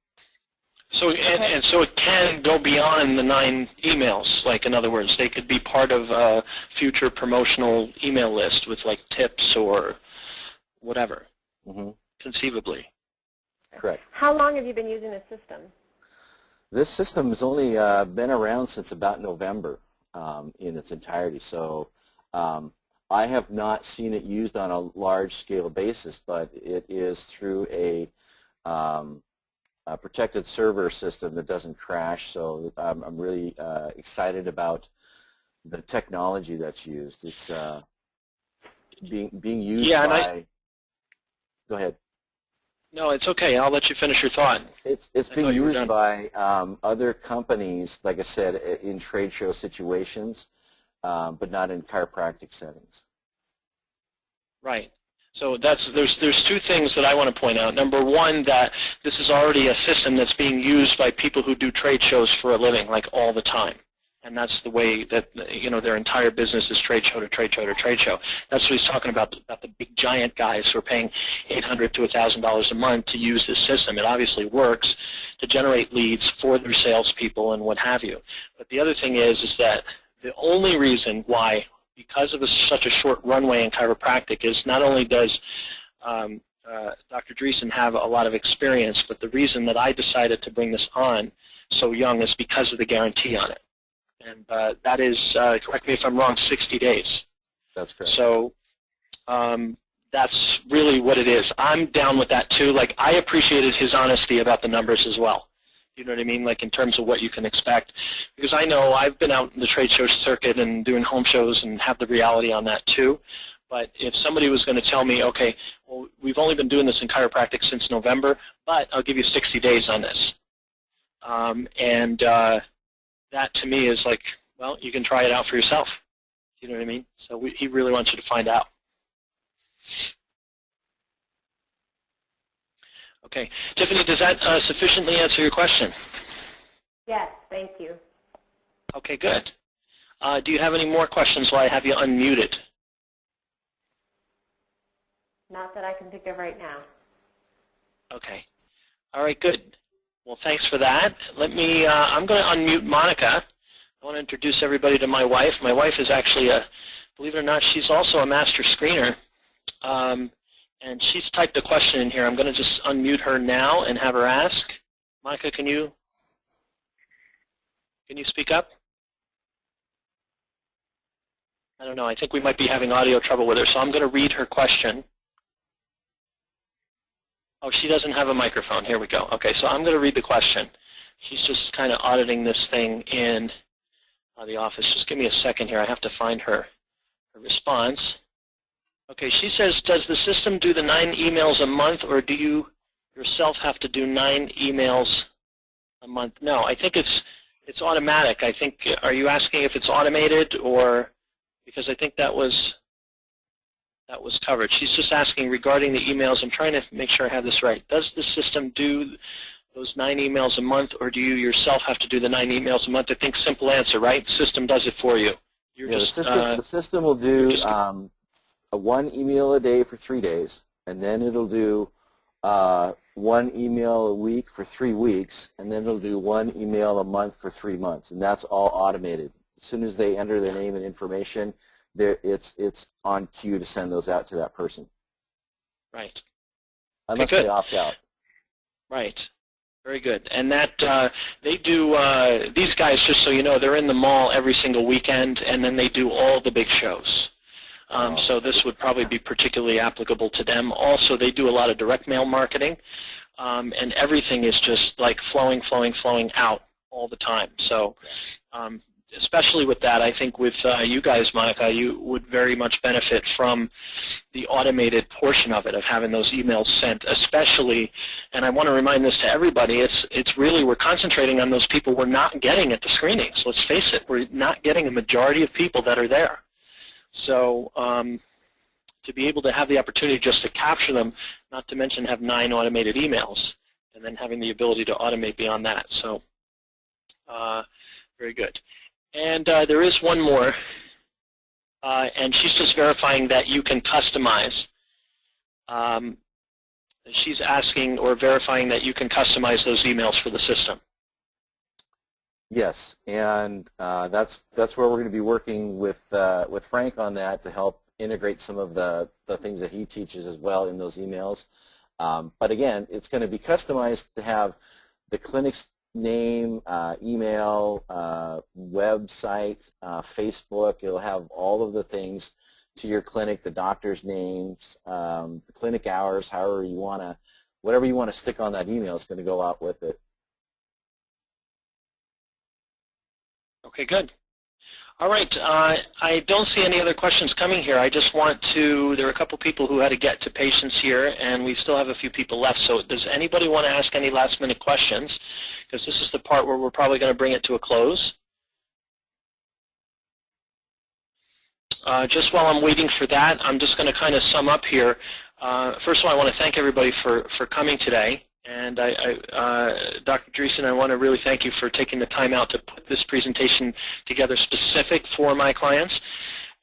So and so it can go beyond the 9 emails. Like, in other words, they could be part of a future promotional email list with, like, tips or whatever, conceivably.
Correct.
How long have you been using this system?
This system has only been around since about November in its entirety, so I have not seen it used on a large-scale basis, but it is through a protected server system that doesn't crash, so I'm really excited about the technology that's used. It's being used by... Go ahead.
No, it's okay. I'll let you finish your thought.
It's being used by other companies, like I said, in trade show situations, but not in chiropractic settings.
Right. So there's 2 things that I want to point out. Number one, that this is already a system that's being used by people who do trade shows for a living, like, all the time. And that's the way that, their entire business is trade show to trade show to trade show. That's what he's talking about the big giant guys who are paying $800 to $1,000 a month to use this system. It obviously works to generate leads for their salespeople and what have you. But the other thing is that the only reason why, because of such a short runway in chiropractic, is not only does Dr. Dreesen have a lot of experience, but the reason that I decided to bring this on so young is because of the guarantee on it. And that is, correct me if I'm wrong, 60 days.
That's correct.
So that's really what it is. I'm down with that too. Like, I appreciated his honesty about the numbers as well. You know what I mean? Like, in terms of what you can expect. Because I know I've been out in the trade show circuit and doing home shows and have the reality on that too. But if somebody was going to tell me, okay, well, we've only been doing this in chiropractic since November, but I'll give you 60 days on this. That to me is like, well, you can try it out for yourself. You know what I mean? So he really wants you to find out. Okay. Tiffany, does that sufficiently answer your question?
Yes, thank you.
Okay, good. Do you have any more questions while I have you unmuted?
Not that I can think of right now.
Okay. All right, good. Well, thanks for that. Let me, I'm going to unmute Monica. I want to introduce everybody to my wife. My wife is actually believe it or not, she's also a master screener. And she's typed a question in here. I'm going to just unmute her now and have her ask. Monica, can you speak up? I don't know. I think we might be having audio trouble with her, so I'm going to read her question. Oh, she doesn't have a microphone. Here we go. Okay, so I'm going to read the question. She's just kind of auditing this thing in the office. Just give me a second here. I have to find her response. Okay, she says, does the system do the 9 emails a month, or do you yourself have to do 9 emails a month? No, I think it's automatic. I think, are you asking if it's automated, or because I think that was covered. She's just asking regarding the emails. I'm trying to make sure I have this right. Does the system do those 9 emails a month, or do you yourself have to do the 9 emails a month? I think simple answer, right? The system does it for you. You're
Yeah,
just,
the system will do a 1 email a day for 3 days, and then it'll do 1 email a week for 3 weeks, and then it'll do 1 email a month for 3 months, and that's all automated. As soon as they enter their name and information, it's on cue to send those out to that person.
Right.
Unless
Okay,
they opt out.
Right. Very good. And that they do, these guys, just so you know, they're in the mall every single weekend, and then they do all the big shows. So this would probably be particularly applicable to them. Also, they do a lot of direct mail marketing, and everything is just like flowing out all the time. So especially with that, I think with you guys, Monica, you would very much benefit from the automated portion of it, of having those emails sent, especially, and I want to remind this to everybody, it's really, we're concentrating on those people we're not getting at the screenings. Let's face it, we're not getting a majority of people that are there. So to be able to have the opportunity just to capture them, not to mention have 9 automated emails, and then having the ability to automate beyond that. So very good. And there is one more, and she's just verifying that you can customize. She's asking or verifying that you can customize those emails for the system.
Yes, and that's where we're going to be working with Frank on that to help integrate some of the things that he teaches as well in those emails. But again, it's going to be customized to have the clinic's name, email, website, Facebook. It'll have all of the things to your clinic, the doctor's names, the clinic hours, however you want to, whatever you want to stick on that email is going to go out with it.
Okay, good. All right, I don't see any other questions coming here. I just want to, there are a couple people who had to get to patients here, and we still have a few people left. So does anybody want to ask any last-minute questions? Because this is the part where we're probably going to bring it to a close. Just while I'm waiting for that, I'm just going to kind of sum up here. First of all, I want to thank everybody for coming today. And Dr. Dreesen, I want to really thank you for taking the time out to put this presentation together specific for my clients,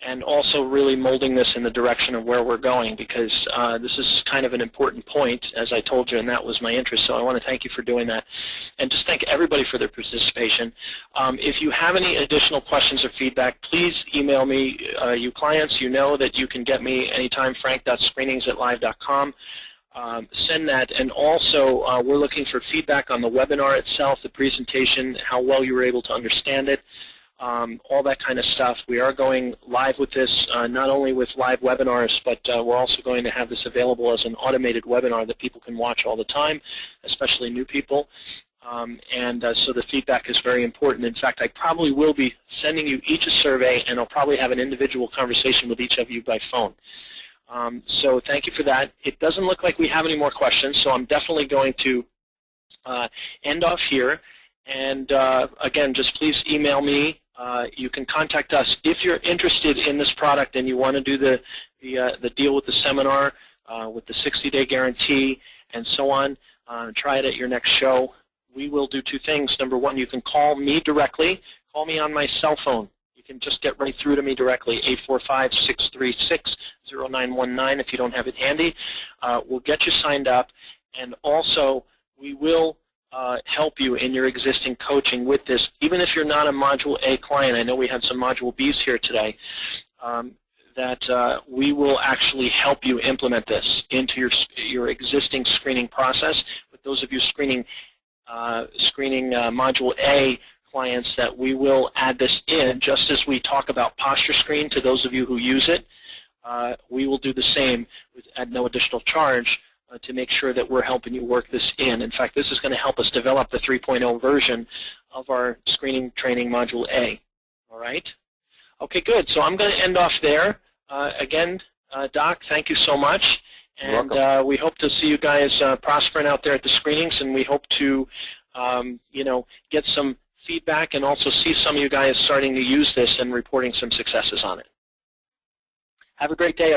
and also really molding this in the direction of where we're going, because this is kind of an important point, as I told you, and that was my interest. So I want to thank you for doing that. And just thank everybody for their participation. If you have any additional questions or feedback, please email me. You clients, you know that you can get me anytime, frank.screenings@live.com. Send that, and also we're looking for feedback on the webinar itself, the presentation, how well you were able to understand it, all that kind of stuff. We are going live with this, not only with live webinars, but we're also going to have this available as an automated webinar that people can watch all the time, especially new people. So the feedback is very important. In fact, I probably will be sending you each a survey, and I'll probably have an individual conversation with each of you by phone. So thank you for that. It doesn't look like we have any more questions, so I'm definitely going to end off here. And again, just please email me. You can contact us if you're interested in this product and you want to do the deal with the seminar, with the 60-day guarantee, and so on. Try it at your next show. We will do two things. Number one, you can call me directly. Call me on my cell phone. You can just get right through to me directly, 845-636-0919 if you don't have it handy. We'll get you signed up, and also we will help you in your existing coaching with this. Even if you're not a Module A client, I know we had some Module Bs here today, that we will actually help you implement this into your existing screening process. With those of you screening Module A clients, that we will add this in, just as we talk about Posture Screen to those of you who use it. We will do the same at no additional charge to make sure that we're helping you work this in. In fact, this is going to help us develop the 3.0 version of our screening training Module A. All right? Okay, good. So I'm going to end off there. Again, Doc, thank you so much. And we hope to see you guys prospering out there at the screenings, and we hope to, get some feedback and also see some of you guys starting to use this and reporting some successes on it. Have a great day, everyone.